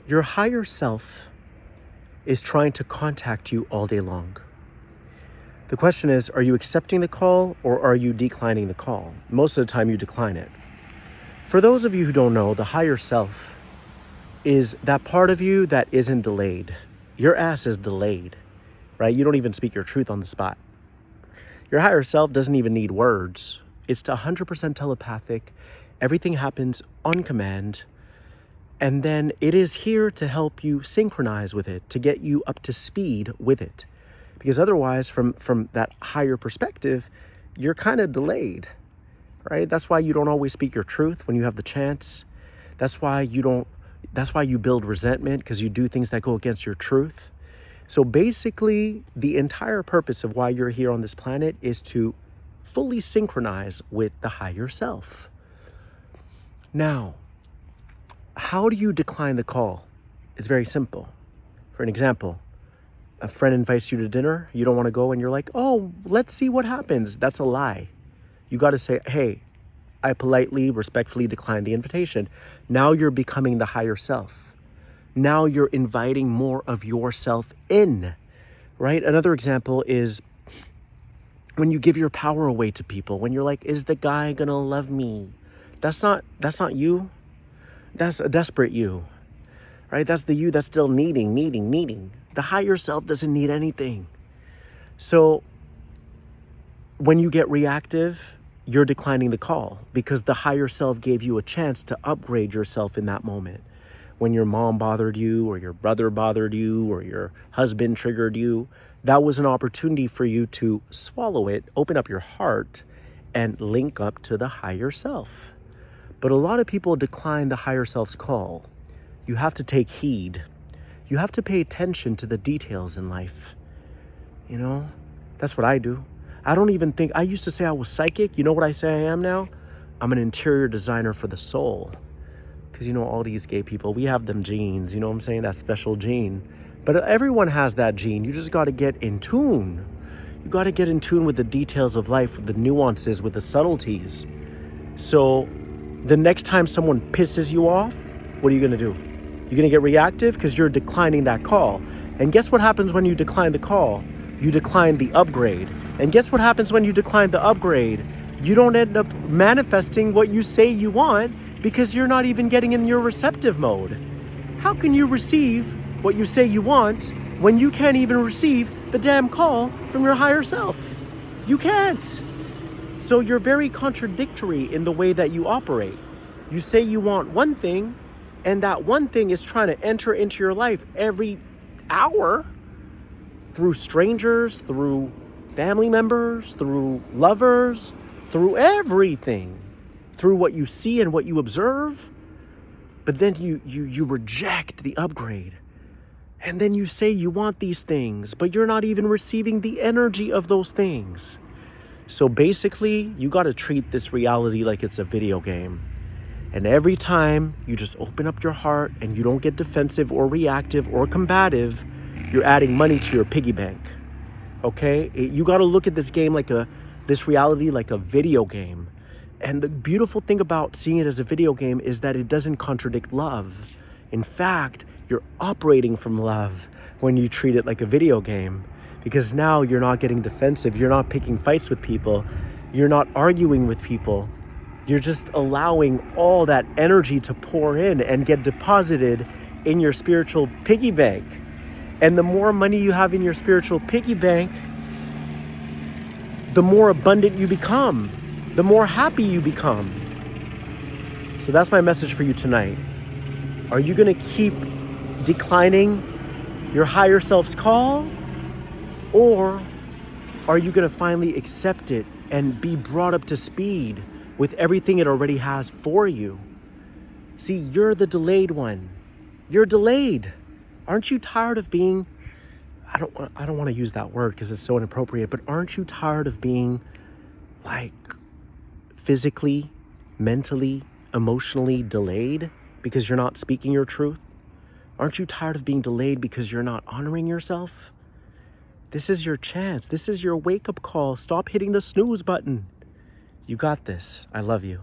Your higher self is trying to contact you all day long. The question is, are you accepting the call or are you declining the call? Most of the time you decline it. For those of you who don't know, the higher self is that part of you that isn't delayed. Your ass is delayed, right? You don't even speak your truth on the spot. Your higher self doesn't even need words. It's 100% telepathic. Everything happens on command. And then it is here to help you synchronize with it, to get you up to speed with it. Because otherwise, from that higher perspective, you're kind of delayed, right? That's why you don't always speak your truth when you have the chance. That's why you build resentment, because you do things that go against your truth. So basically, the entire purpose of why you're here on this planet is to fully synchronize with the higher self. Now, how do you decline the call? It's very simple. For an example, a friend invites you to dinner, you don't want to go, and you're like, oh, let's see what happens. That's a lie. You got to say, hey, I politely, respectfully decline the invitation. Now you're becoming the higher self. Now you're inviting more of yourself in, right? Another example is when you give your power away to people, when you're like, is the guy going to love me? That's not you. That's a desperate you, right? That's the you that's still needing. The higher self doesn't need anything. So when you get reactive, you're declining the call because the higher self gave you a chance to upgrade yourself in that moment. When your mom bothered you or your brother bothered you or your husband triggered you, that was an opportunity for you to swallow it, open up your heart, and link up to the higher self. But a lot of people decline the higher self's call. You have to take heed. You have to pay attention to the details in life. You know, that's what I do. I used to say I was psychic. You know what I say I am now? I'm an interior designer for the soul. Because, all these gay people, we have them genes, you know what I'm saying? That special gene. But everyone has that gene. You just got to get in tune. You got to get in tune with the details of life, with the nuances, with the subtleties. So the next time someone pisses you off, what are you going to do? You're going to get reactive because you're declining that call. And guess what happens when you decline the call? You decline the upgrade. And guess what happens when you decline the upgrade? You don't end up manifesting what you say you want because you're not even getting in your receptive mode. How can you receive what you say you want when you can't even receive the damn call from your higher self? You can't. So you're very contradictory in the way that you operate. You say you want one thing, and that one thing is trying to enter into your life every hour through strangers, through family members, through lovers, through everything, through what you see and what you observe. But then you reject the upgrade. And then you say you want these things, but you're not even receiving the energy of those things. So basically, you got to treat this reality like it's a video game. And every time you just open up your heart and you don't get defensive or reactive or combative, you're adding money to your piggy bank. Okay? You got to look at this game this reality like a video game. And the beautiful thing about seeing it as a video game is that it doesn't contradict love. In fact, you're operating from love when you treat it like a video game. Because now you're not getting defensive. You're not picking fights with people. You're not arguing with people. You're just allowing all that energy to pour in and get deposited in your spiritual piggy bank. And the more money you have in your spiritual piggy bank, the more abundant you become, the more happy you become. So that's my message for you tonight. Are you going to keep declining your higher self's call? Or are you going to finally accept it and be brought up to speed with everything it already has for you? See, you're the delayed one. You're delayed. Aren't you tired of being, I don't want to use that word because it's so inappropriate, but aren't you tired of being like physically, mentally, emotionally delayed because you're not speaking your truth? Aren't you tired of being delayed because you're not honoring yourself? This is your chance. This is your wake-up call. Stop hitting the snooze button. You got this. I love you.